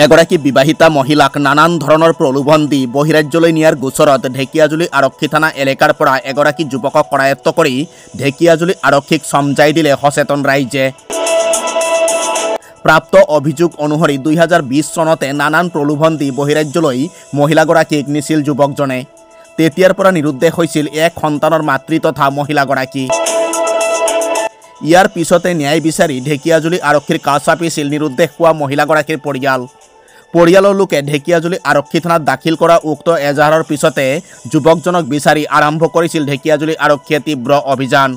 এগৰাকী বিবাহিতা মহিলাক নানান ধৰণৰ প্ৰলোভন দি বহিৰাজ্যলৈ নিয়াৰ গোচৰত ঢেকিয়াজুলি আৰক্ষী থানা এলেকাৰ পৰা এগৰাকী যুৱকক কৰায়ত্ব কৰি ঢেকিয়াজুলি আৰক্ষীক সমজাই দিলে সচেতন ৰাইজে। প্ৰাপ্ত অভিযোগ অনুসৰি 2020 চনতে নানান প্ৰলোভন দি বহিৰাজ্যলৈ মহিলাগৰাকীক নিছিল যুৱকজনে। তেতিয়াৰ পৰা নিৰুদ্দেশ হৈছিল এক সন্তানৰ মাতৃ তথা মহিলাগৰাকী। ইয়াৰ পিছতে ন্যায় বিচাৰি ঢেকিয়াজুলি আৰক্ষীৰ কাষ চাপিছিল নিৰুদ্দেশ হোৱা মহিলাগৰাকীৰ পৰিয়াল। পৰিয়ালৰ লোকে ঢেকিয়াজুলি আৰক্ষী থানাত দাখিল কৰা উক্ত এজাহাৰৰ পিছতে যুৱকজনক বিচাৰি আৰম্ভ কৰিছিল ঢেকিয়াজুলি আৰক্ষীয়ে তীব্ৰ অভিযান।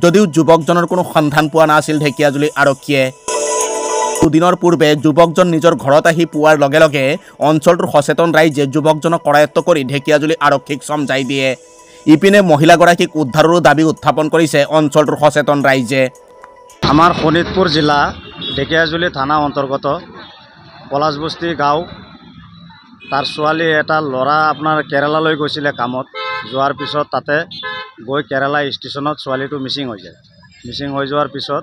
যদিও যুৱকজনৰ কোনো সন্ধান পোৱা নাছিল ঢেকিয়াজুলি আৰক্ষীয়ে। দুদিনৰ পূৰ্বে যুৱকজন নিজৰ ঘৰত আহি পোৱাৰ লগে লগে অঞ্চলটোৰ সচেতন ৰাইজে যুৱকজনক কৰায়ত্ব কৰি ঢেকিয়াজুলি আৰক্ষীক সমজাই দিয়ে। ইপিনে মহিলাগৰাকীক উদ্ধাৰৰো দাবী উত্থাপন কৰিছে অঞ্চলটোৰ সচেতন ৰাইজে। আমাৰ শোণিতপুৰ জিলা ঢেকিয়াজুলি থানা অন্তৰ্গত পলাশবস্তি গাঁও, তাৰ ছোৱালী এটা ল'ৰা আপোনাৰ কেৰালালৈ গৈছিলে কামত। যোৱাৰ পিছত তাতে গৈ কেৰালা ষ্টেচনত ছোৱালীটো মিচিং হৈ যায়। মিচিং হৈ যোৱাৰ পিছত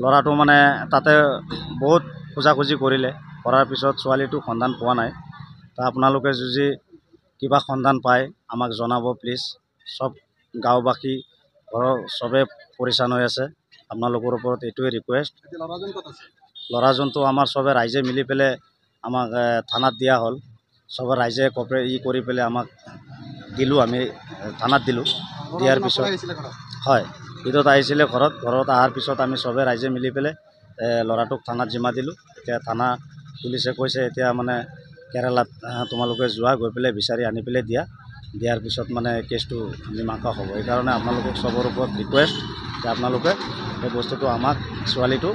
ল'ৰাটো মানে তাতে বহুত খোজাখুজি কৰিলে। কৰাৰ পিছত ছোৱালীটো সন্ধান পোৱা নাই। তা আপোনালোকে যদি কিবা সন্ধান পায় আমাক জনাব প্লিজ। সব গাঁওবাসী ঘৰৰ চবে পৰিচান হৈ আছে। আপোনালোকৰ ওপৰত এইটোৱে ৰিকুৱেষ্ট। ল'ৰাজনটো আমাৰ চবে ৰাইজে মিলি পেলাই আমাক থানাত দিয়া হ'ল। চবে ৰাইজে কৰি পেলাই আমাক দিলোঁ, আমি থানাত দিলোঁ। দিয়াৰ পিছত হয়, ঈদত আহিছিলে ঘৰত অহাৰ পিছত আমি চবে ৰাইজে মিলি পেলাই ল'ৰাটোক থানাত জিম্মা দিলোঁ। এতিয়া থানা পুলিচে কৈছে এতিয়া মানে কেৰালাত তোমালোকে যোৱা, গৈ পেলাই বিচাৰি আনি পেলাই দিয়াৰ পিছত মানে কেছটো মীমাংসা হ'ব। সেইকাৰণে আপোনালোকক চবৰ ওপৰত ৰিকুৱেষ্ট যে আপোনালোকে এই বস্তুটো আমাক ছোৱালীটো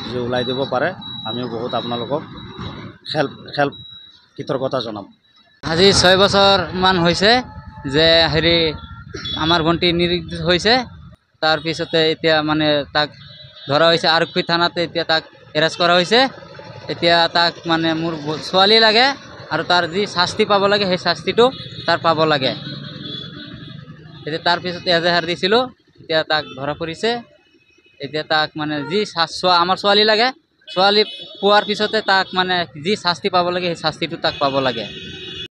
যদি ওলাই দিব পাৰে আমিও বহুত আপোনালোকক হেল্প কৃতজ্ঞতা জনাম। আজি 6 বছৰমান হৈছে যে আমাৰ ভণ্টি নিৰুদ্দেশ হৈছে। তাৰপিছতে এতিয়া মানে তাক ধৰা হৈছে আৰক্ষী থানাতে, এতিয়া তাক এৰেষ্ট কৰা হৈছে। এতিয়া তাক মানে মোৰ ছোৱালী লাগে আৰু তাৰ যি শাস্তি পাব লাগে সেই শাস্তিটো তাৰ পাব লাগে। এতিয়া তাৰপিছত এজাহাৰ দিছিলোঁ, এতিয়া তাক ধৰা পৰিছে। এতিয়া তাক মানে যি আমাৰ ছোৱালী লাগে, ছোৱালী পোৱাৰ পিছতে তাক মানে যি শাস্তি পাব লাগে সেই শাস্তিটো তাক পাব লাগে।